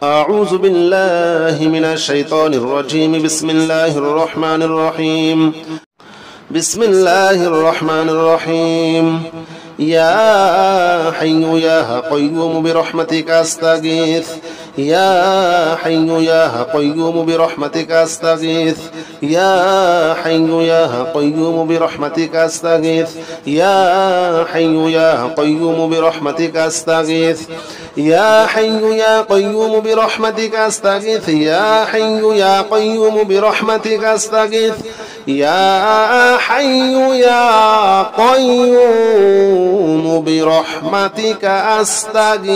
أعوذ بالله من الشيطان الرجيم. بسم الله الرحمن الرحيم. بسم الله الرحمن الرحيم. يا حي يا قيوم برحمتك أستغيث. يا حي يا قيوم برحمتك أستغيث. يا حي يا قيوم برحمتك أستغيث. يا حي يا قيوم برحمتك أستغيث. يا حي يا قيوم برحمتك أستغيث. يا حي يا قيوم برحمتك أستغيث. يا حي يا قيوم برحمتك أستغيث.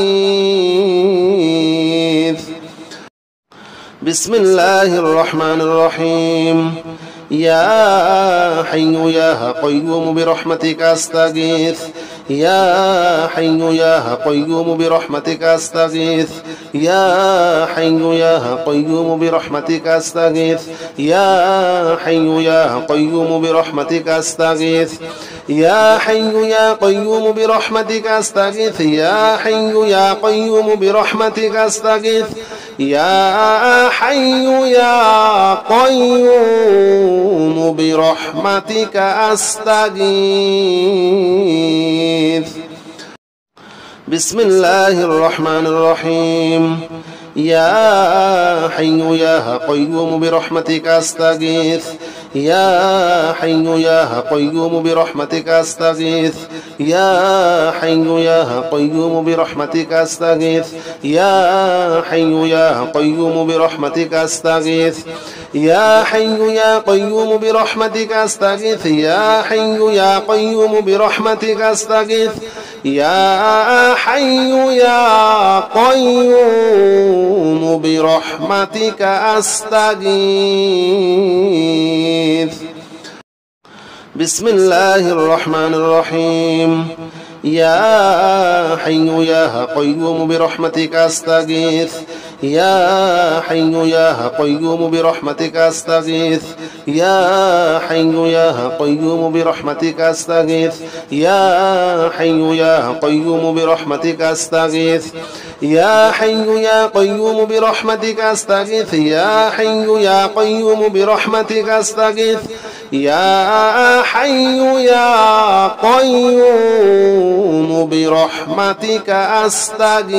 بسم الله الرحمن الرحيم. يا حي يا قيوم برحمتك أستغيث. يا حي يا قيوم برحمتك أستغيث. يا حي يا قيوم برحمتك أستغيث. يا حي يا قيوم برحمتك أستغيث. يا حي يا قيوم برحمتك أستغيث. يا حي يا قيوم برحمتك أستغيث. يا حي يا قيوم برحمتك أستغيث. بسم الله الرحمن الرحيم. يا حي يا قيوم برحمتك أستغيث. يا حي يا قيوم برحمتك أستغيث. يا حي يا قيوم برحمتك أستغيث. يا حي يا قيوم برحمتك أستغيث. يا حي يا قيوم برحمتك أستغيث. يا حي يا قيوم برحمتك أستغيث. يا حي يا قيوم برحمتك أستغيث. بسم الله الرحمن الرحيم. يا حي يا قيوم برحمتك أستغيث. يا حي يا قيوم برحمتك أستغيث. يا حي يا قيوم برحمتك أستغيث. يا حي يا قيوم برحمتك أستغيث. يا حي يا قيوم برحمتك أستغيث. يا حي يا قيوم برحمتك أستغيث. يا حي يا قيوم برحمتك أستغيث.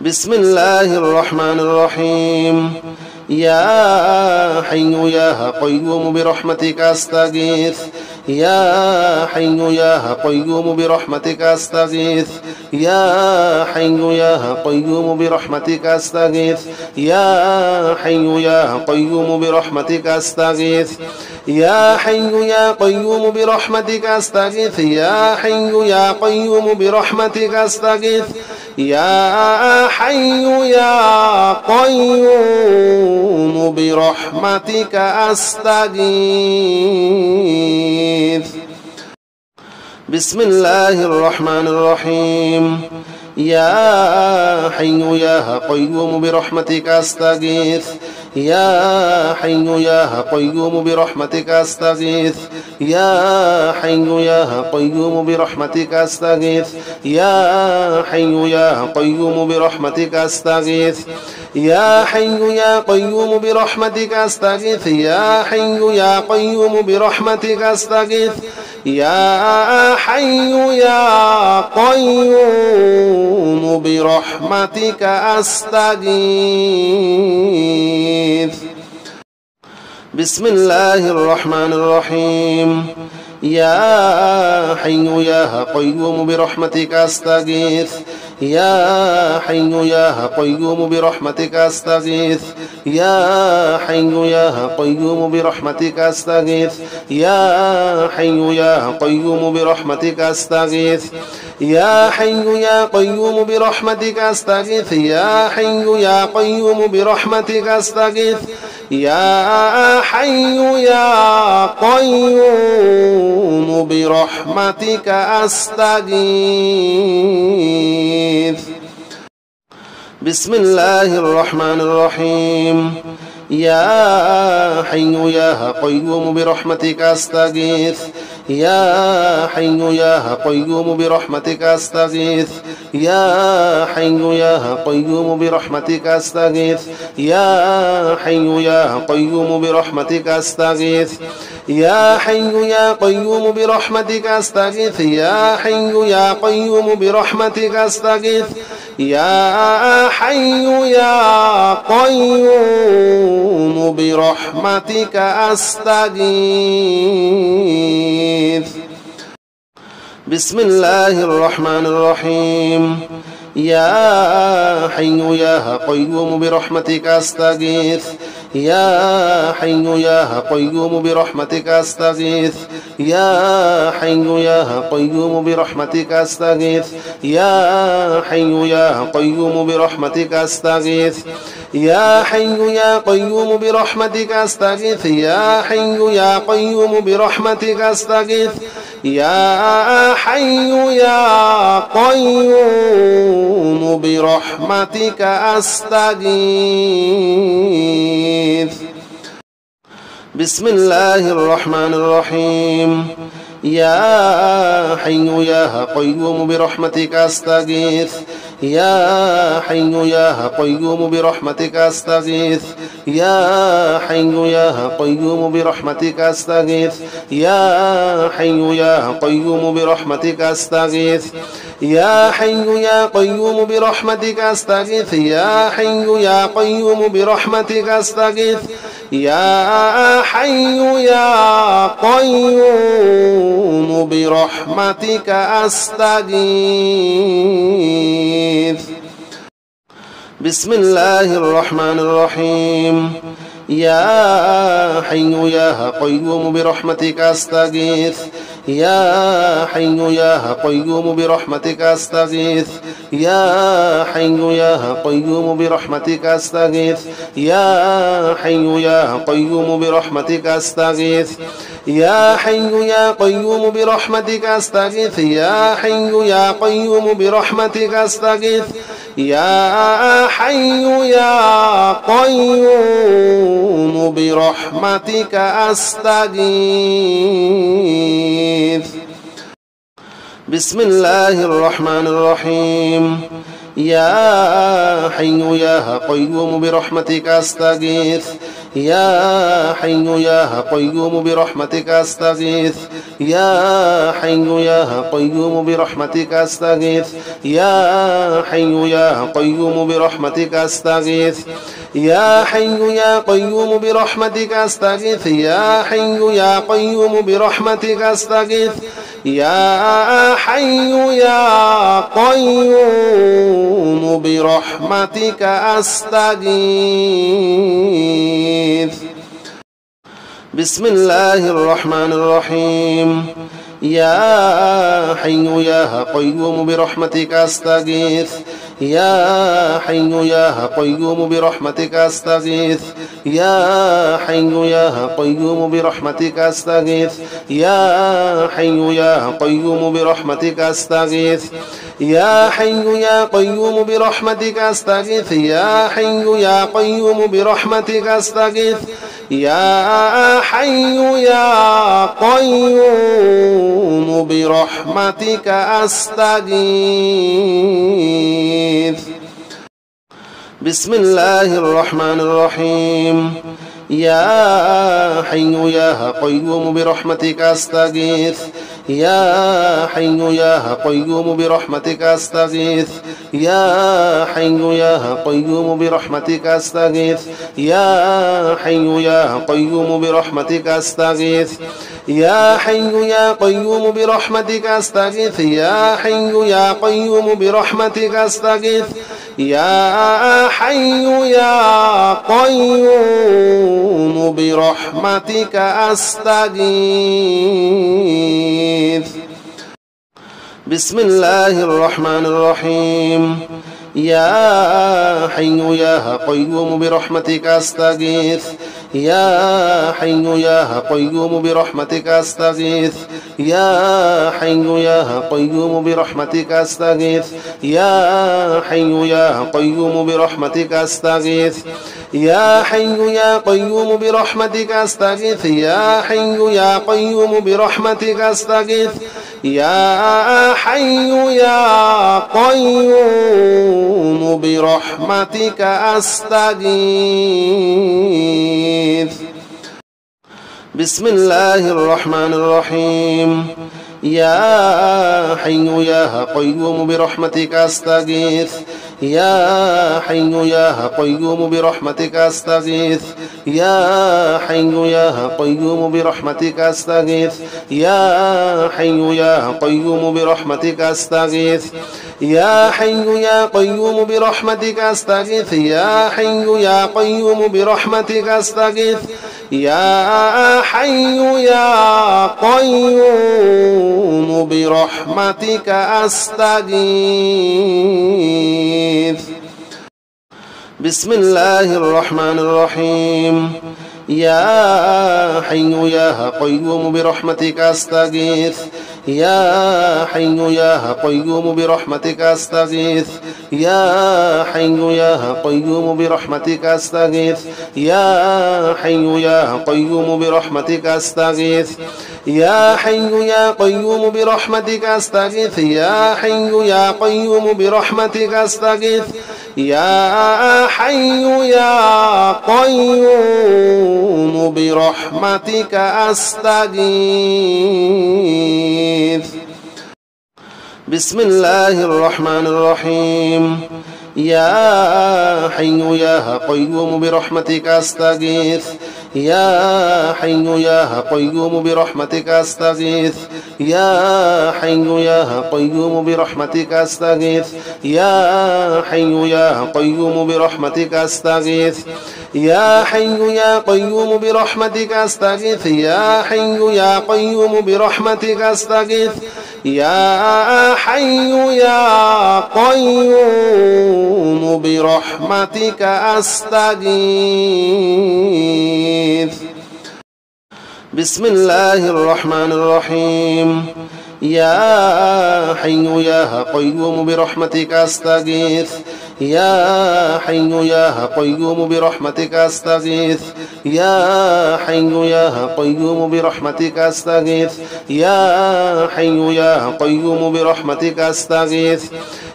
بسم الله الرحمن الرحيم. يا حي يا قيوم برحمتك أستغيث. يا حي يا قيوم برحمتك أستغيث. يا حي يا قيوم برحمتك أستغيث. يا حي يا قيوم برحمتك أستغيث. يا حي يا قيوم برحمتك أستغيث. يا حي يا قيوم برحمتك أستغيث. يا حي يا قيوم برحمتك أستغيث. بسم الله الرحمن الرحيم. يا حي يا قيوم برحمتك أستغيث. يا حي يا قيوم برحمتك أستغيث. يا حي يا قيوم برحمتك أستغيث. يا حي يا قيوم برحمتك أستغيث. يا حي يا قيوم برحمتك أستغيث. يا حي يا قيوم برحمتك أستغيث. يا حي يا قيوم برحمتك أستغيث. بسم الله الرحمن الرحيم. يا حي يا قيوم برحمتك أستغيث. يا حي يا قيوم برحمتك أستغيث. يا حي يا قيوم برحمتك أستغيث. يا حي يا قيوم برحمتك أستغيث. يا حي يا قيوم برحمتك أستغيث. يا حي يا قيوم برحمتك أستغيث. يا حي يا قيوم برحمتك أستغيث. بسم الله الرحمن الرحيم. يا حي يا قيوم برحمتك أستغيث. يا حي يا قيوم برحمتك أستغيث يا حي يا قيوم برحمتك أستغيث يا حي يا قيوم برحمتك أستغيث يا حي يا قيوم برحمتك أستغيث يا حي يا قيوم برحمتك أستغيث يا حي يا قيوم برحمتك أستغيث بسم الله الرحمن الرحيم يا حي يا قيوم برحمتك أستغيث يا حي يا قيوم برحمتك أستغيث يا حي يا قيوم برحمتك أستغيث يا حي يا قيوم برحمتك أستغيث يا حي يا قيوم برحمتك أستغيث يا حي يا قيوم برحمتك أستغيث يا حي يا قيوم برحمتك أستغيث بسم الله الرحمن الرحيم يا حي يا قيوم برحمتك أستغيث يا حي يا قيوم برحمتك أستغيث يا حي يا قيوم برحمتك أستغيث يا حي يا قيوم برحمتك أستغيث يا حي يا قيوم برحمتك أستغيث يا حي يا قيوم برحمتك أستغيث يا حي يا قيوم برحمتك أستغيث بسم الله الرحمن الرحيم يا حي يا قيوم برحمتك أستغيث يا حي يا قيوم برحمتك أستغيث يا حي يا قيوم برحمتك أستغيث يا حي يا قيوم برحمتك أستغيث يا حي يا قيوم برحمتك أستغيث يا حي يا قيوم برحمتك أستغيث يا حي يا قيوم برحمتك أستغيث بسم الله الرحمن الرحيم يا حي يا قيوم برحمتك أستغيث يا حي يا قيوم برحمتك أستغيث يا حي يا قيوم برحمتك أستغيث يا حي يا قيوم برحمتك أستغيث يا حي يا قيوم برحمتك أستغيث يا حي يا قيوم برحمتك أستغيث يا حي يا قيوم برحمتك أستغيث بسم الله الرحمن الرحيم يا حي يا قيوم برحمتك أستغيث يا حي يا قيوم برحمتك أستغيث يا حي يا قيوم برحمتك أستغيث يا حي يا قيوم برحمتك أستغيث يا حي يا قيوم برحمتك أستغيث يا حي يا قيوم برحمتك أستغيث يا حي يا قيوم برحمتك أستغيث بسم الله الرحمن الرحيم يا حي يا قيوم برحمتك أستغيث يا حي يا قيوم برحمتك أستغيث يا حي يا قيوم برحمتك أستغيث يا حي يا قيوم برحمتك أستغيث يا حي يا قيوم برحمتك أستغيث يا حي يا قيوم برحمتك أستغيث يا حي يا قيوم برحمتك أستغيث بسم الله الرحمن الرحيم يا حي يا قيوم برحمتك أستغيث يا حي يا قيوم برحمتك أستغيث يا حي يا قيوم برحمتك أستغيث يا حي يا قيوم برحمتك أستغيث يا حي يا قيوم برحمتك أستغيث يا حي يا قيوم برحمتك أستغيث يا حي يا قيوم برحمتك أستغيث بسم الله الرحمن الرحيم يا حي يا قيوم برحمتك أستغيث يا حي يا قيوم برحمتك أستغيث يا حي يا قيوم برحمتك أستغيث يا حي يا قيوم برحمتك أستغيث يا حي يا قيوم برحمتك أستغيث يا حي يا قيوم برحمتك أستغيث يا حي يا قيوم برحمتك أستغيث بسم الله الرحمن الرحيم يا حي يا قيوم برحمتك أستغيث يا حي يا قيوم برحمتك أستغيث يا حي يا قيوم برحمتك أستغيث يا حي يا قيوم برحمتك أستغيث يا حي يا قيوم برحمتك أستغيث يا حي يا قيوم برحمتك أستغيث يا حي يا قيوم برحمتك أستغيث بسم الله الرحمن الرحيم يا حي يا قيوم برحمتك أستغيث يا حي يا قيوم برحمتك أستغيث يا حي يا قيوم برحمتك أستغيث يا حي يا قيوم برحمتك أستغيث يا حي يا قيوم برحمتك أستغيث يا حي يا قيوم برحمتك أستغيث يا حي يا قيوم برحمتك أستغيث بسم الله الرحمن الرحيم يا حي يا قيوم برحمتك أستغيث يا حي يا قيوم برحمتك أستغيث يا حي يا قيوم برحمتك أستغيث يا حي يا قيوم برحمتك أستغيث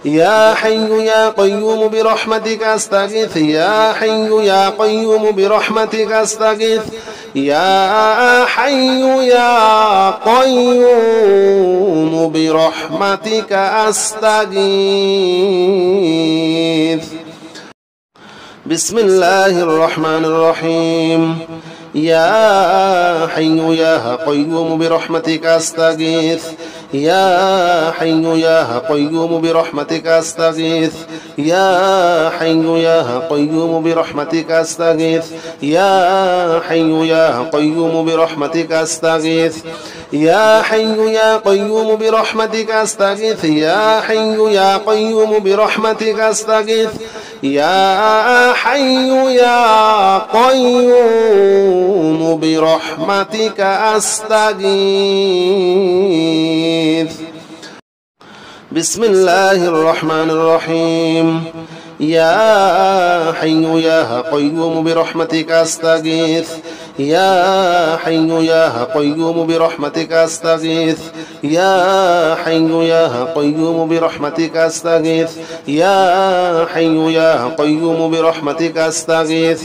يا حي يا قيوم برحمتك أستغيث يا حي يا قيوم برحمتك أستغيث يا حي يا قيوم برحمتك أستغيث بسم الله الرحمن الرحيم يا حي يا قيوم برحمتك أستغيث يا حي يا قيوم برحمتك أستغيث يا حي يا قيوم برحمتك أستغيث يا حي يا قيوم برحمتك أستغيث يا حي يا قيوم برحمتك أستغيث يا حي يا قيوم برحمتك أستغيث يا حي يا قيوم برحمتك أستغيث بسم الله الرحمن الرحيم يا حي يا قيوم برحمتك أستغيث يا حي يا قيوم برحمتك أستغيث يا حي يا قيوم برحمتك أستغيث يا حي يا قيوم برحمتك أستغيث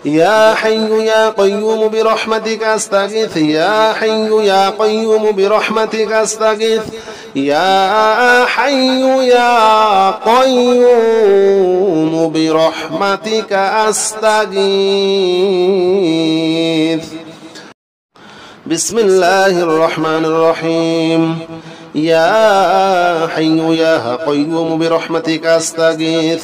يا حي يا قيوم برحمتك أستغيث يا حي يا قيوم برحمتك أستغيث يا حي يا قيوم برحمتك أستغيث بسم الله الرحمن الرحيم يا حي يا قيوم برحمتك أستغيث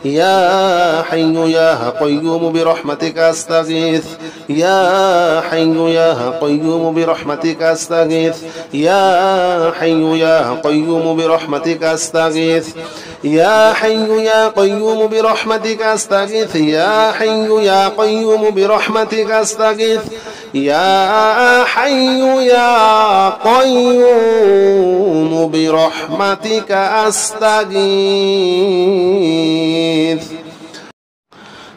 يا حي يا قيوم برحمتك أستغيث يا حي يا قيوم برحمتك أستغيث يا حي يا قيوم برحمتك أستغيث يا حي يا قيوم برحمتك أستغيث يا حي يا قيوم برحمتك أستغيث يا حي يا قيوم برحمتك أستغيث